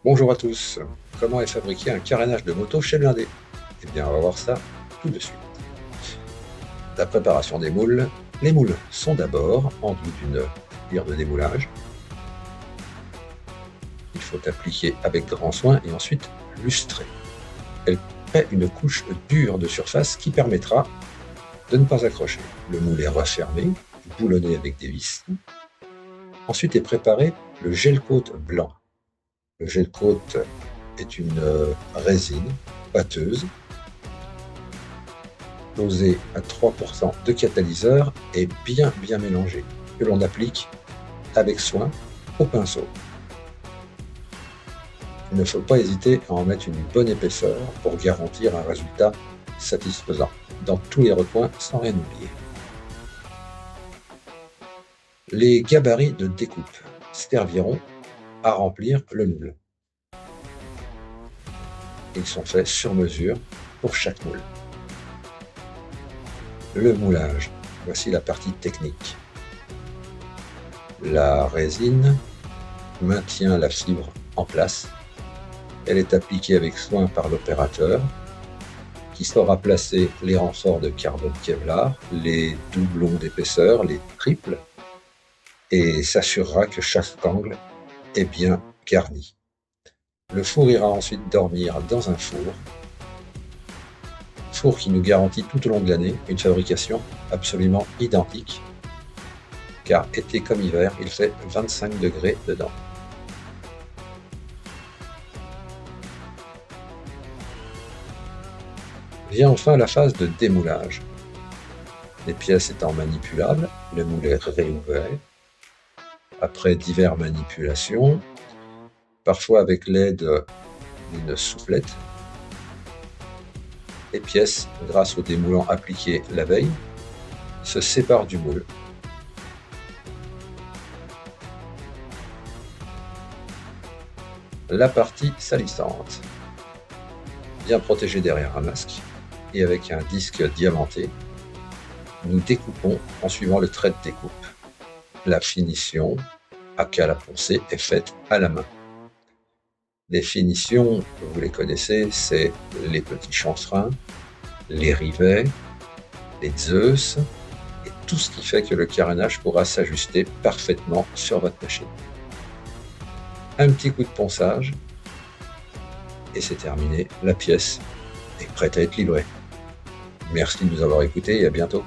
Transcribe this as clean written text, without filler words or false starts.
Bonjour à tous. Comment est fabriqué un carénage de moto chez Blindé? Eh bien, on va voir ça tout de suite. La préparation des moules. Les moules sont d'abord enduits d'une cire de démoulage. Il faut appliquer avec grand soin et ensuite lustrer. Elle crée une couche dure de surface qui permettra de ne pas accrocher. Le moule est refermé, boulonné avec des vis. Ensuite est préparé le gel coat blanc. Le gel coat est une résine pâteuse dosée à 3% de catalyseur et bien mélangée, que l'on applique avec soin au pinceau. Il ne faut pas hésiter à en mettre une bonne épaisseur pour garantir un résultat satisfaisant dans tous les recoins sans rien oublier. Les gabarits de découpe serviront à remplir le moule. Ils sont faits sur mesure pour chaque moule. Le moulage, voici la partie technique. La résine maintient la fibre en place. Elle est appliquée avec soin par l'opérateur qui saura placer les renforts de carbone Kevlar, les doublons d'épaisseur, les triples, et s'assurera que chaque angle est bien garni. Le four ira ensuite dormir dans un four qui nous garantit tout au long de l'année une fabrication absolument identique, car été comme hiver, il fait 25 degrés dedans. Vient enfin la phase de démoulage. Les pièces étant manipulables, le moule est réouvert après diverses manipulations, parfois avec l'aide d'une soufflette. Les pièces, grâce au démoulant appliqué la veille, se séparent du moule. La partie salissante. Bien protégée derrière un masque et avec un disque diamanté, nous découpons en suivant le trait de découpe. La finition à cale à poncer est faite à la main. Les finitions, vous les connaissez, c'est les petits chanfreins, les rivets, les Zeus, et tout ce qui fait que le carénage pourra s'ajuster parfaitement sur votre machine. Un petit coup de ponçage, et c'est terminé, la pièce est prête à être livrée. Merci de nous avoir écoutés et à bientôt.